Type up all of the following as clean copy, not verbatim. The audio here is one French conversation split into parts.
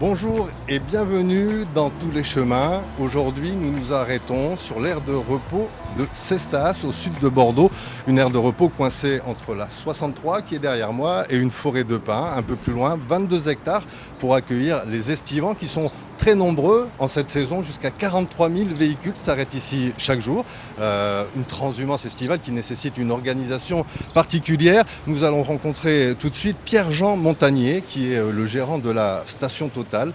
Bonjour et bienvenue dans Tous les chemins. Aujourd'hui, nous nous arrêtons sur l'aire de repos de Cestas, au sud de Bordeaux. Une aire de repos coincée entre la 63 qui est derrière moi et une forêt de pins un peu plus loin, 22 hectares pour accueillir les estivants qui sont très nombreux en cette saison. Jusqu'à 43 000 véhicules s'arrêtent ici chaque jour. Une transhumance estivale qui nécessite une organisation particulière. Nous allons rencontrer tout de suite Pierre-Jean Montagnier qui est le gérant de la station Total,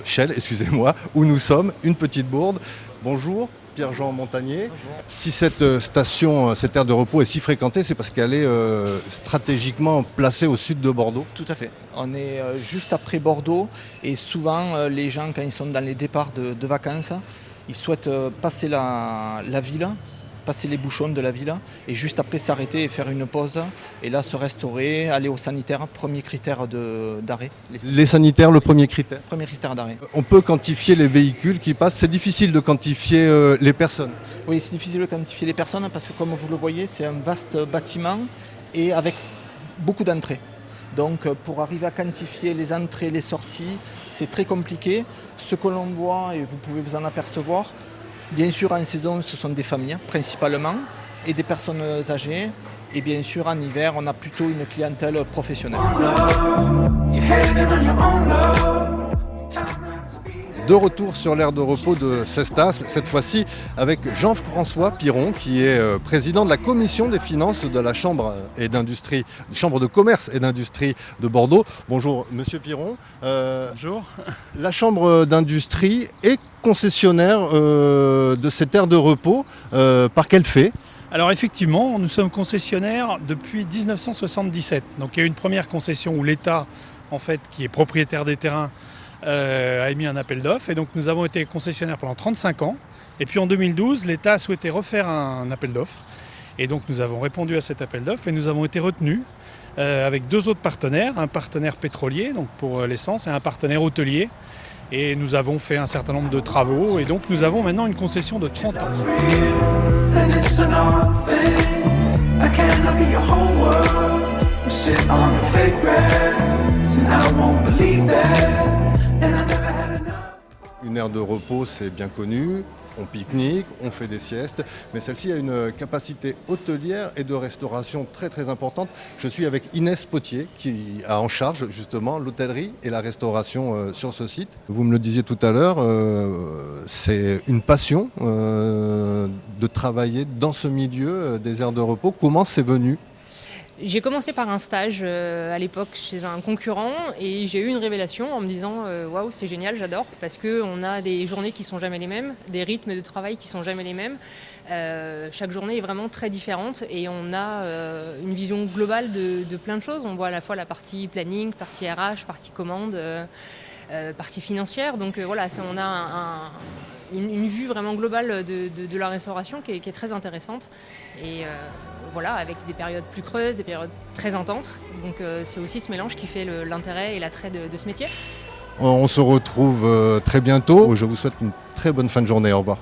Shell, excusez-moi, où nous sommes, une petite bourde. Bonjour. Pierre-Jean Montagnier. Bonjour. Si cette station, cette aire de repos est si fréquentée, c'est parce qu'elle est stratégiquement placée au sud de Bordeaux. Tout à fait. On est juste après Bordeaux et souvent les gens, quand ils sont dans les départs de vacances, ils souhaitent passer la ville, passer les bouchons de la ville et juste après s'arrêter et faire une pause et là se restaurer, aller aux sanitaires, premier critère d'arrêt. Les sanitaires, le premier critère. Premier critère d'arrêt. On peut quantifier les véhicules qui passent, c'est difficile de quantifier les personnes. Oui, c'est difficile de quantifier les personnes parce que comme vous le voyez, c'est un vaste bâtiment et avec beaucoup d'entrées. Donc pour arriver à quantifier les entrées, les sorties, c'est très compliqué. Ce que l'on voit, et vous pouvez vous en apercevoir, bien sûr, en saison, ce sont des familles principalement et des personnes âgées. Et bien sûr, en hiver, on a plutôt une clientèle professionnelle. De retour sur l'aire de repos de Cestas, cette fois-ci avec Jean-François Piron, qui est président de la commission des finances de la Chambre de commerce et d'industrie de Bordeaux. Bonjour, monsieur Piron. Bonjour. La Chambre d'industrie est concessionnaire de cette aire de repos. Par quel fait ? Alors effectivement, nous sommes concessionnaires depuis 1977. Donc il y a eu une première concession où l'État, en fait, qui est propriétaire des terrains, a émis un appel d'offres. Et donc nous avons été concessionnaires pendant 35 ans. Et puis en 2012, l'État a souhaité refaire un appel d'offres. Et donc nous avons répondu à cet appel d'offres et nous avons été retenus avec deux autres partenaires, un partenaire pétrolier donc pour l'essence et un partenaire hôtelier. Et nous avons fait un certain nombre de travaux et donc nous avons maintenant une concession de 30 ans. Une aire de repos, c'est bien connu. On pique-nique, on fait des siestes, mais celle-ci a une capacité hôtelière et de restauration très très importante. Je suis avec Inès Potier qui a en charge justement l'hôtellerie et la restauration sur ce site. Vous me le disiez tout à l'heure, c'est une passion de travailler dans ce milieu des aires de repos. Comment c'est venu ? J'ai commencé par un stage à l'époque chez un concurrent et j'ai eu une révélation en me disant waouh, c'est génial, j'adore, parce qu'on a des journées qui sont jamais les mêmes, des rythmes de travail qui sont jamais les mêmes. Chaque journée est vraiment très différente et on a une vision globale de plein de choses. On voit à la fois la partie planning, partie RH, partie commande, partie financière. Donc voilà, on a une vue vraiment globale de la restauration qui est très intéressante. Et voilà, avec des périodes plus creuses, des périodes très intenses. Donc c'est aussi ce mélange qui fait l'intérêt et l'attrait de ce métier. On se retrouve très bientôt. Je vous souhaite une très bonne fin de journée. Au revoir.